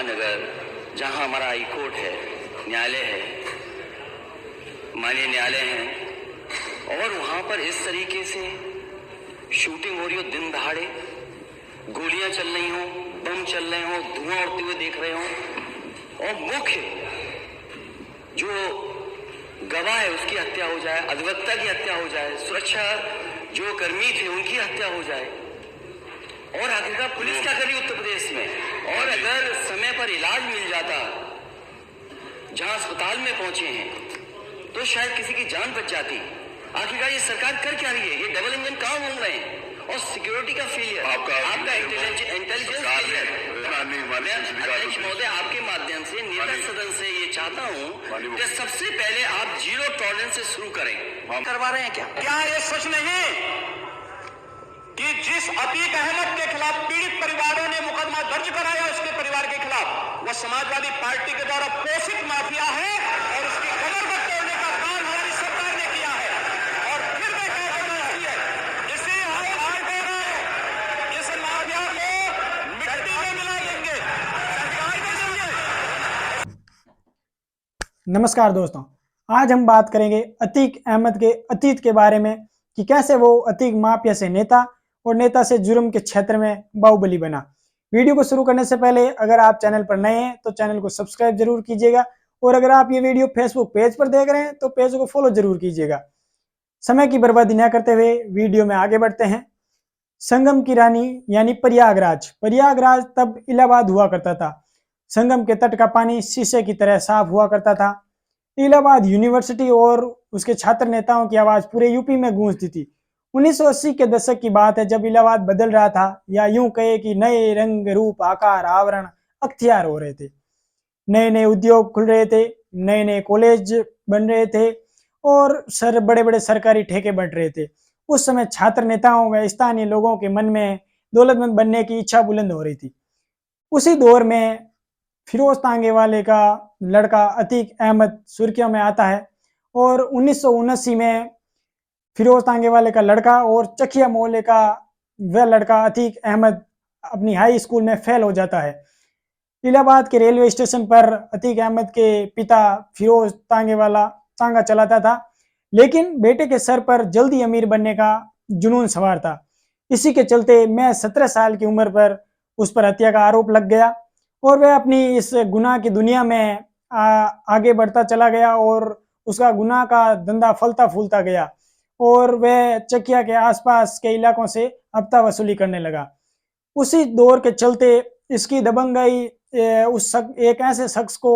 नगर, जहां हमारा high court है, न्यायालय है, माननीय न्यायालय है, और वहां पर इस तरीके से शूटिंग हो रही हो, दिन दहाड़े गोलियां चल रही हो, बम चल रहे हो, धुआं उड़ते हुए देख रहे हो, और मुख्य जो गवाह है उसकी हत्या हो जाए, अधिवक्ता की हत्या हो जाए, सुरक्षा जो कर्मी थे उनकी हत्या हो जाए, और आखिरकार पुलिस क्या कर रही उत्तर प्रदेश में? और अगर समय पर इलाज मिल जाता जहां अस्पताल में पहुंचे हैं तो शायद किसी की जान बच जाती। आखिरकार ये सरकार कर क्या रही है? ये डबल इंजन कहां घूम रहे हैं? और सिक्योरिटी का फेलियर, आपका इंटेलिजेंस फेलियर। अध्यक्ष महोदय, आपके माध्यम से नेता सदन से ये चाहता हूं कि सबसे पहले आप जीरो टॉलरेंस से शुरू करें। करवा रहे हैं क्या ये सच नहीं कि जिस अतीक अहमद के खिलाफ पीड़ित परिवारों ने मुकदमा दर्ज कराया उसके परिवार के खिलाफ, वह समाजवादी पार्टी के द्वारा पोषित माफिया है और उसकी कमर को तोड़ने का काम हमारी सरकार ने किया है। और फिर मैं क्या कहना चाहिए, इसे हम इस माफिया को मिट्टी में मिला देंगे, सरकार कर देंगे। नमस्कार दोस्तों, आज हम बात करेंगे अतीक अहमद के अतीत के बारे में कि कैसे वो अतीक माफिया से नेता और नेता से जुर्म के क्षेत्र में बाहुबली बना। वीडियो को शुरू करने से पहले अगर आप चैनल पर नए हैं तो चैनल को सब्सक्राइब जरूर कीजिएगा, और अगर आप ये वीडियो फेसबुक पेज पर देख रहे हैं तो पेज को फॉलो जरूर कीजिएगा। समय की बर्बादी न करते हुए वीडियो में आगे बढ़ते हैं। संगम की रानी यानी प्रयागराज तब इलाहाबाद हुआ करता था। संगम के तट का पानी शीशे की तरह साफ हुआ करता था। इलाहाबाद यूनिवर्सिटी और उसके छात्र नेताओं की आवाज पूरे यूपी में गूंजती थी। 1980 के दशक की बात है, जब इलाहाबाद बदल रहा था, या यूं कहे कि नए रंग रूप आकार आवरण अख्तियार हो रहे थे। नए नए उद्योग खुल रहे थे, नए नए कॉलेज बन रहे थे, और बड़े बड़े सरकारी ठेके बढ़ रहे थे। उस समय छात्र नेताओं व स्थानीय लोगों के मन में दौलतमंद बनने की इच्छा बुलंद हो रही थी। उसी दौर में फिरोज तांगेवाले का लड़का अतीक अहमद सुर्खियों में आता है, और 1979 में फिरोज तांगेवाले का लड़का और चकिया मोहल्ले का वह लड़का अतीक अहमद अपनी हाई स्कूल में फेल हो जाता है। इलाहाबाद के रेलवे स्टेशन पर अतीक अहमद के पिता फिरोज तांगेवाला तांगा चलाता था, लेकिन बेटे के सर पर जल्दी अमीर बनने का जुनून सवार था। इसी के चलते मैं 17 साल की उम्र पर उस पर हत्या का आरोप लग गया, और वह अपनी इस गुनाह की दुनिया में आगे बढ़ता चला गया, और उसका गुनाह का धंधा फलता फूलता गया, और वह चकिया के आसपास के इलाकों से हफ्ता वसूली करने लगा। उसी दौर के चलते इसकी दबंगाई एक ऐसे शख्स को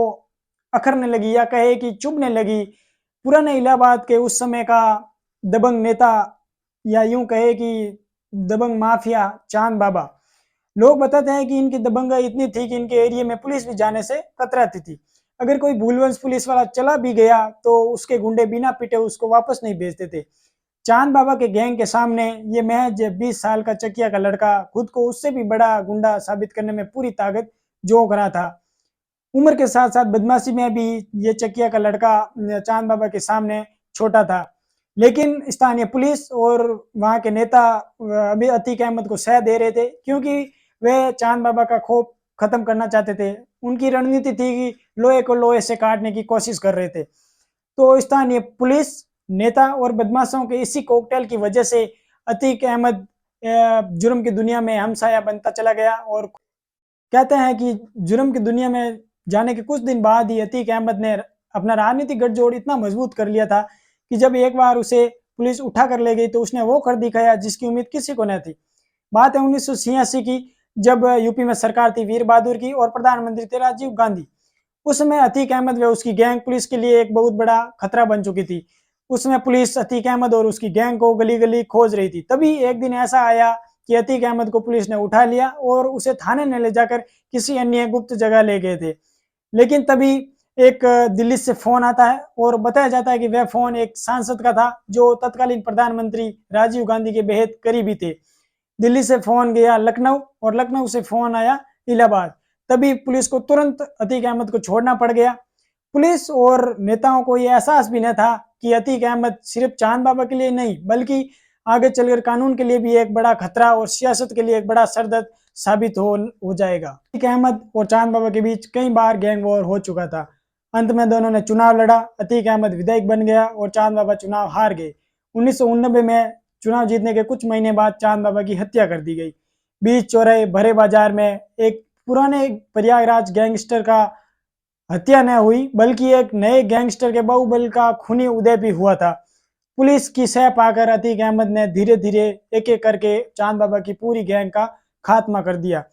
अखरने लगी, या कहे कि चुभने लगी। पुराने इलाहाबाद के उस समय का दबंग नेता, या यूं कहे कि दबंग माफिया चांद बाबा। लोग बताते हैं कि इनकी दबंगाई इतनी थी कि इनके एरिया में पुलिस भी जाने से कतराती थी। अगर कोई भूलवंश पुलिस वाला चला भी गया तो उसके गुंडे बिना पिटे उसको वापस नहीं भेजते थे। चांद बाबा के गैंग के सामने ये महज 20 साल का चकिया का लड़का खुद को उससे भी बड़ा गुंडा साबित करने में पूरी ताकत झोंक रहा था। उम्र के साथ साथ बदमाशी में भी ये चकिया का लड़का चांद बाबा के सामने छोटा था, लेकिन स्थानीय पुलिस और वहां के नेता अभी अतीक अहमद को सह दे रहे थे, क्योंकि वे चांद बाबा का खौफ खत्म करना चाहते थे। उनकी रणनीति थी कि लोहे को लोहे से काटने की कोशिश कर रहे थे। तो स्थानीय पुलिस, नेता और बदमाशों के इसी कॉकटेल की वजह से अतीक अहमद जुर्म की दुनिया में हमसाया बनता चला गया। और कहते हैं कि जुर्म की दुनिया में जाने के कुछ दिन बाद ही अतीक अहमद ने अपना राजनीतिक गठजोड़ इतना मजबूत कर लिया था कि जब एक बार उसे पुलिस उठा कर ले गई तो उसने वो कर दिखाया जिसकी उम्मीद किसी को न थी। बात है 1986 की, जब यूपी में सरकार थी वीर बहादुर की और प्रधानमंत्री थे राजीव गांधी। उस समय अतीक अहमद व उसकी गैंग पुलिस के लिए एक बहुत बड़ा खतरा बन चुकी थी। उस समय पुलिस अतीक अहमद और उसकी गैंग को गली गली खोज रही थी। तभी एक दिन ऐसा आया कि अतीक अहमद को पुलिस ने उठा लिया और उसे थाने में ले जाकर किसी अन्य गुप्त जगह ले गए थे। लेकिन तभी एक दिल्ली से फोन आता है, और बताया जाता है कि वह फोन एक सांसद का था जो तत्कालीन प्रधानमंत्री राजीव गांधी के बेहद करीबी थे। दिल्ली से फोन गया लखनऊ, और लखनऊ से फोन आया इलाहाबाद। तभी पुलिस को तुरंत अतीक अहमद को छोड़ना पड़ गया। पुलिस और नेताओं को यह एहसास भी न था कि अतीक अहमद सिर्फ चांद बाबा के लिए नहीं, बल्कि आगे चलकर कानून के लिए भी एक बड़ा खतरा और सियासत के लिए एक बड़ा सरदर्द साबित हो जाएगा। अतीक अहमद और चांद बाबा के बीच कई बार गैंग वॉर हो चुका था। अंत में दोनों ने चुनाव लड़ा, अतीक अहमद विधायक बन गया और चांद बाबा चुनाव हार गए। 1989 में चुनाव जीतने के कुछ महीने बाद चांद बाबा की हत्या कर दी गई। बीच चौराहे भरे बाजार में एक पुराने प्रयागराज गैंगस्टर का हत्या न हुई, बल्कि एक नए गैंगस्टर के बाहुबल का खूनी उदय भी हुआ था। पुलिस की सह पाकर अतीक अहमद ने धीरे धीरे एक एक करके चांद बाबा की पूरी गैंग का खात्मा कर दिया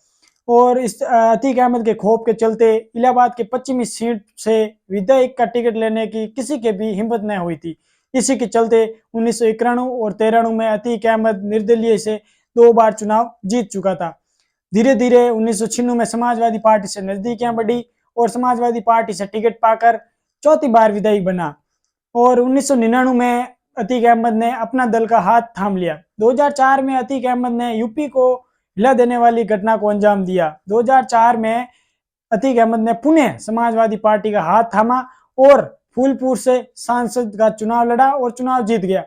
और इस अतीक अहमद के खौफ के चलते इलाहाबाद के पश्चिमी सीट से विधायक का टिकट लेने की किसी के भी हिम्मत न हुई थी। इसी के चलते 1991 और 93 में अतीक अहमद निर्दलीय से 2 बार चुनाव जीत चुका था। धीरे धीरे 1996 में समाजवादी पार्टी से नजदीकियां बढ़ी और समाजवादी पार्टी से टिकट पाकर 4थी बार विधायक बना और 1999 में अतीक अहमद ने अपना दल का हाथ थाम लिया। 2004 में अतीक अहमद ने यूपी को हिला देने वाली घटना को अंजाम दिया। 2004 में अतीक अहमद ने पुनः समाजवादी पार्टी का हाथ थामा और फूलपुर से सांसद का चुनाव लड़ा और चुनाव जीत गया।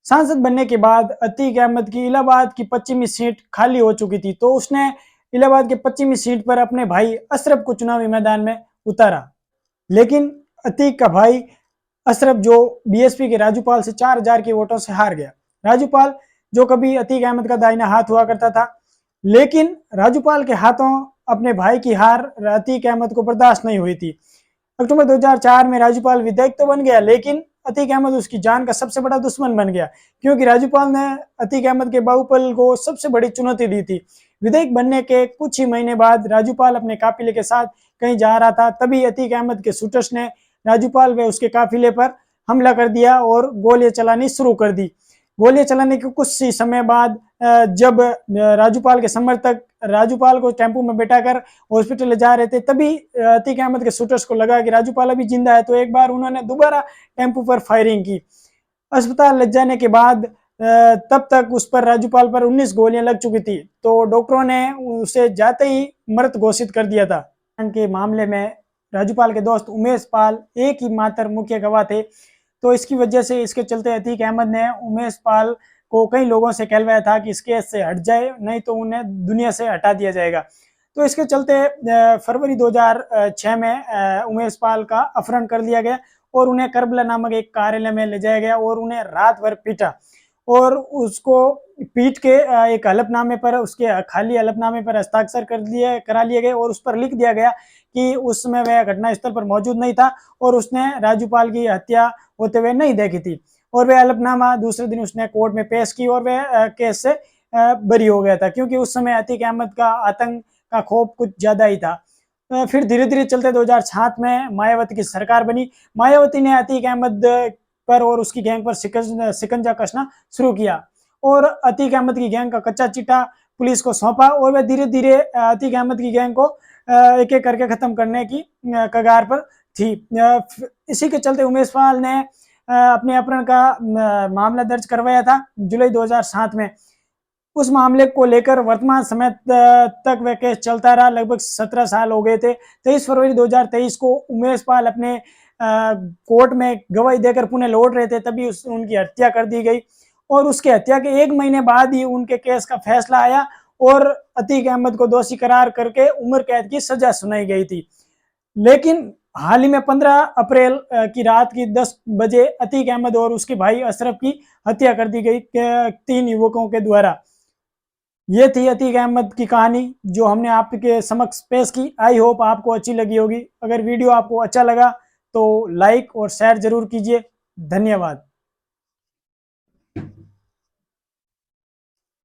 सांसद बनने के बाद अतीक अहमद की इलाहाबाद की पश्चिमी सीट खाली हो चुकी थी, तो उसने इलाहाबाद के पश्चिमी सीट पर अपने भाई अशरफ को चुनावी मैदान में उतारा। लेकिन अतीक का भाई अशरफ जो बीएसपी के राजूपाल से 4000 के वोटों से हार गया। राजूपाल जो कभी अतीक अहमद का दाहिना हाथ हुआ करता था, लेकिन राजूपाल के हाथों अपने भाई की हार अतीक अहमद को बर्दाश्त नहीं हुई थी। अक्टूबर 2004 में राजूपाल विधायक तो बन गया, लेकिन अतीक अहमद उसकी जान का सबसे बड़ा दुश्मन बन गया, क्योंकि राजूपाल ने अतीक अहमद के बाहुबल को सबसे बड़ी चुनौती दी थी। विधायक बनने के कुछ ही महीने बाद राजूपाल अपने काफिले के साथ कहीं जा रहा था, तभी अतीक अहमद के शूटर्स ने राजूपाल व उसके काफिले पर हमला कर दिया और गोलियां चलानी शुरू कर दी। गोलियां चलाने के कुछ ही समय बाद जब राजूपाल के समर्थक राजूपाल को टेम्पो में बैठाकर हॉस्पिटल ले जा रहे थे, तभी अतीक अहमद के शूटर्स को लगा कि राजूपाल अभी जिंदा है, तो एक बार उन्होंने दोबारा टेम्पो पर फायरिंग की। अस्पताल ले जाने के बाद तब तक उस पर राजूपाल पर 19 गोलियां लग चुकी थी, तो डॉक्टरों ने उसे जाते ही मृत घोषित कर दिया था। के मामले में राजूपाल के दोस्त उमेश पाल एक ही मात्र मुख्य गवाह थे, तो इसकी वजह से इसके चलते अतीक अहमद ने उमेश पाल को कई लोगों से कहलवाया था कि इस केस से हट जाए, नहीं तो उन्हें दुनिया से हटा दिया जाएगा। तो इसके चलते फरवरी 2006 में उमेश पाल का अपहरण कर लिया गया और उन्हें करबला नामक एक कार्यालय में ले जाया गया और उन्हें रात भर पीटा और उसको पीट के एक हलफनामे पर, उसके खाली हलफनामे पर हस्ताक्षर करा लिए गए और उस पर लिख दिया गया कि उस समय वह घटनास्थल पर मौजूद नहीं था और उसने राजूपाल की हत्या होते हुए नहीं देखी थी। और वह हलफनामा दूसरे दिन उसने कोर्ट में पेश की और वह केस से बरी हो गया था, क्योंकि उस समय अतीक अहमद का आतंक का खौफ कुछ ज्यादा ही था। फिर धीरे धीरे चलते 2007 में मायावती की सरकार बनी। मायावती ने अतीक अहमद पर और उसकी गैंग पर शिकंजा कसना शुरू किया और अतीक अहमद की गैंग का कच्चा चिट्ठा पुलिस को सौंपा और वह धीरे धीरे अतीक अहमद की गैंग को एक एक करके खत्म करने की कगार पर थी। इसी के चलते उमेश पाल ने अपने अपहरण का मामला दर्ज करवाया था जुलाई 2007 में। उस मामले को लेकर वर्तमान समय तक वह केस चलता रहा। लगभग 17 साल हो गए थे। 23 फरवरी 2023 को उमेश पाल अपने कोर्ट में गवाही देकर पुणे लौट रहे थे, तभी उनकी हत्या कर दी गई और उसके हत्या के 1 महीने बाद ही उनके केस का फैसला आया और अतीक अहमद को दोषी करार करके उम्र कैद की सजा सुनाई गई थी। लेकिन हाल ही में 15 अप्रैल की रात की 10 बजे अतीक अहमद और उसके भाई अशरफ की हत्या कर दी गई 3 युवकों के द्वारा। ये थी अतीक अहमद की कहानी जो हमने आपके समक्ष पेश की। आई होप आपको अच्छी लगी होगी। अगर वीडियो आपको अच्छा लगा तो लाइक और शेयर जरूर कीजिए। धन्यवाद।